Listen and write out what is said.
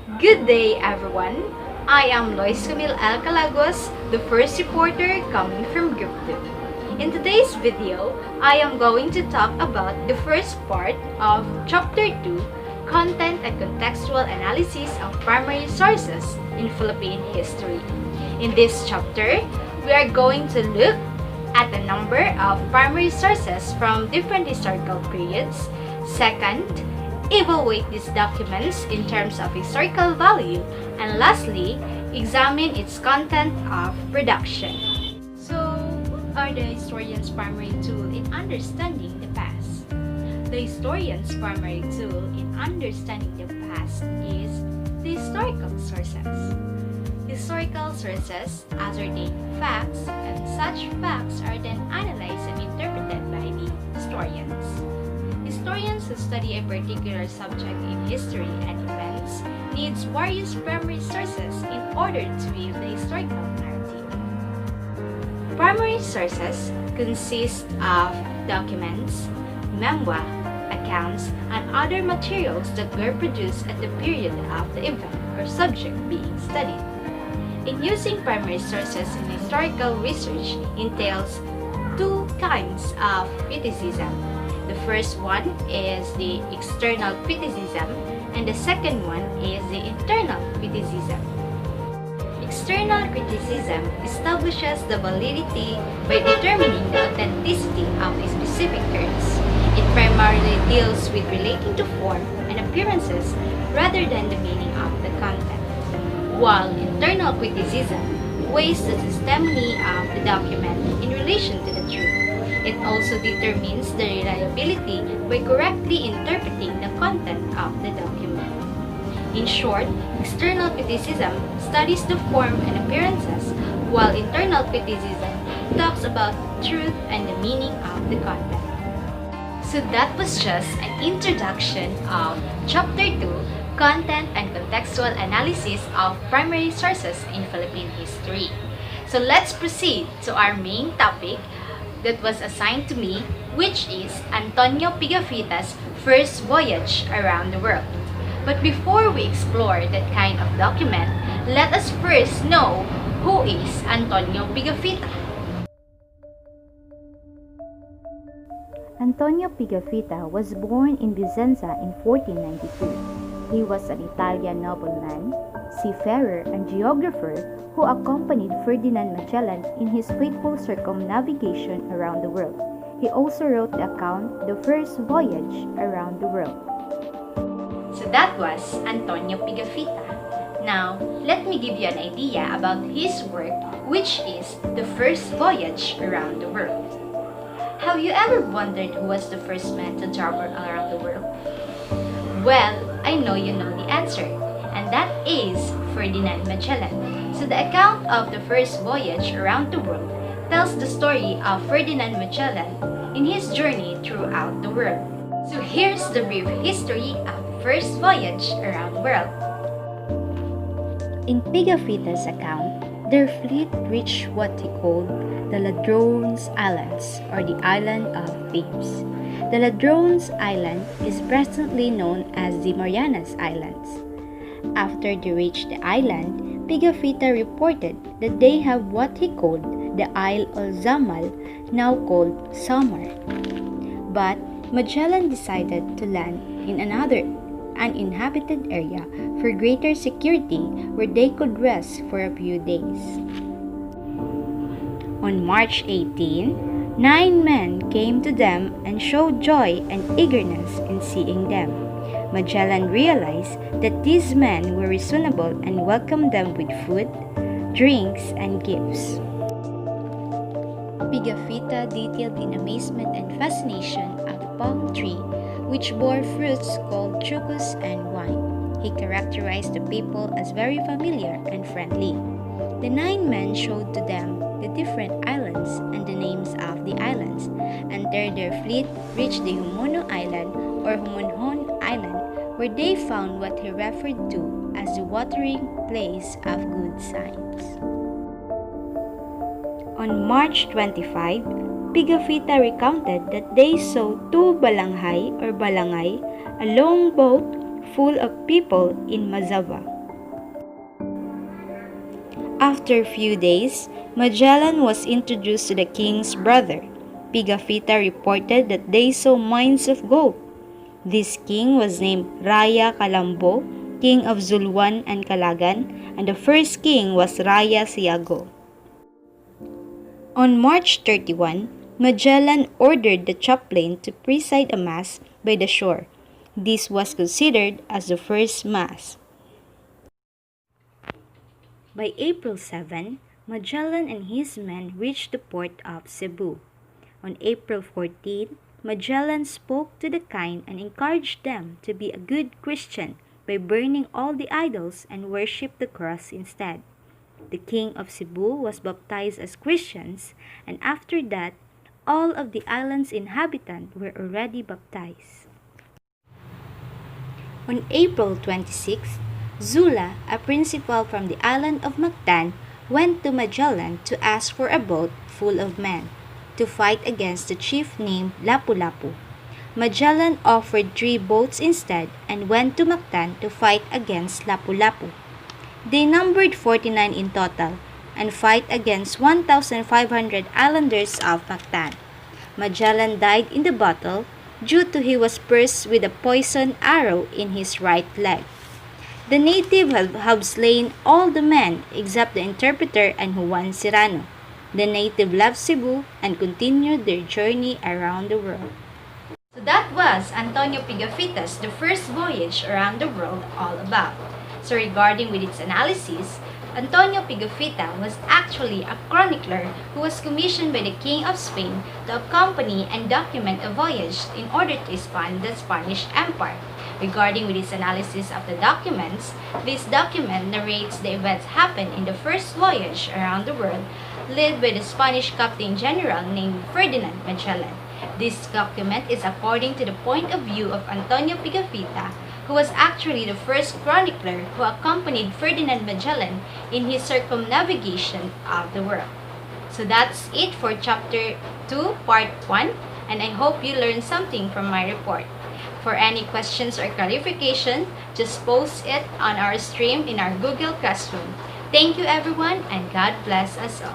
Good day, everyone. I am Lois Camille Alcalagos, the first reporter coming from Group 2. In today's video, I am going to talk about the first part of Chapter 2, Content and Contextual Analysis of Primary Sources in Philippine History. In this chapter, we are going to look at a number of primary sources from different historical periods. Second, evaluate these documents in terms of historical value, and lastly, examine its content of production. So, what are the historian's primary tool in understanding the past? The historian's primary tool in understanding the past is the historical sources. Historical sources ascertain facts, and such facts are then analyzed and interpreted by the historians. Historians who study a particular subject in history and events needs various primary sources in order to weave the historical narrative. Primary sources consist of documents, memoir, accounts, and other materials that were produced at the period of the event or subject being studied. In using primary sources in historical research entails two kinds of criticism. The first one is the external criticism, and the second one is the internal criticism. External criticism establishes the validity by determining the authenticity of a specific terms. It primarily deals with relating to form and appearances rather than the meaning of the content. While internal criticism weighs the testimony of the document in relation to the truth. It also determines the reliability by correctly interpreting the content of the document. In short, external criticism studies the form and appearances, while internal criticism talks about truth and the meaning of the content. So that was just an introduction of Chapter 2, Content and Contextual Analysis of Primary Sources in Philippine History. So let's proceed to our main topic that was assigned to me, which is Antonio Pigafetta's first voyage around the world. But before we explore that kind of document, let us first know who is Antonio Pigafetta. Antonio Pigafetta was born in Vicenza in 1492. He was an Italian nobleman, seafarer, and geographer who accompanied Ferdinand Magellan in his fateful circumnavigation around the world. He also wrote the account, The First Voyage Around the World. So that was Antonio Pigafetta. Now, let me give you an idea about his work, which is The First Voyage Around the World. Have you ever wondered who was the first man to travel around the world? Well, I know you know the answer, and that is Ferdinand Magellan. So the account of the first voyage around the world tells the story of Ferdinand Magellan in his journey throughout the world. So here's the brief history of the first voyage around the world. In Pigafetta's account, their fleet reached what he called the Ladrones Islands, or the Island of Babes. The Ladrones Island is presently known as the Marianas Islands. After they reached the island, Pigafetta reported that they have what he called the Isle of Zamal, now called Samar. But Magellan decided to land in another uninhabited area for greater security where they could rest for a few days. On March 18, 9 men came to them and showed joy and eagerness in seeing them. Magellan realized that these men were reasonable and welcomed them with food, drinks, and gifts. Pigafetta detailed in amazement and fascination of the palm tree, which bore fruits called chucus and wine. He characterized the people as very familiar and friendly. The 9 men showed to them the different islands and the names of the islands, and their fleet reached the Humuno Island or Humunhon Island, where they found what he referred to as the watering place of good signs. On March 25, Pigafetta recounted that they saw 2 balanghay or balangay, a long boat full of people in Mazava. After a few days, Magellan was introduced to the king's brother. Pigafetta reported that they saw mines of gold. This king was named Raya Calambo, king of Zuluan and Calagan, and the first king was Raya Siago. On March 31, Magellan ordered the chaplain to preside a mass by the shore. This was considered as the first mass. By April 7, Magellan and his men reached the port of Cebu. On April 14, Magellan spoke to the kind and encouraged them to be a good Christian by burning all the idols and worship the cross instead. The king of Cebu was baptized as Christians, and after that, all of the island's inhabitants were already baptized. On April 26, Zula, a principal from the island of Mactan, went to Magellan to ask for a boat full of men to fight against the chief named Lapu-Lapu. Magellan offered 3 boats instead and went to Mactan to fight against Lapu-Lapu. They numbered 49 in total and fight against 1,500 islanders of Mactan. Magellan died in the battle due to he was pierced with a poisoned arrow in his right leg. The natives have slain all the men except the interpreter and Juan Serrano. The native left Cebu and continued their journey around the world. So that was Antonio Pigafetta's The First Voyage Around the World all about. So regarding with its analysis, Antonio Pigafetta was actually a chronicler who was commissioned by the King of Spain to accompany and document a voyage in order to expand the Spanish Empire. Regarding with its analysis of the documents, this document narrates the events happened in the first voyage around the world led by the Spanish Captain General named Ferdinand Magellan. This document is according to the point of view of Antonio Pigafetta, who was actually the first chronicler who accompanied Ferdinand Magellan in his circumnavigation of the world. So that's it for Chapter 2, Part 1, and I hope you learned something from my report. For any questions or clarification, just post it on our stream in our Google Classroom. Thank you everyone, and God bless us all.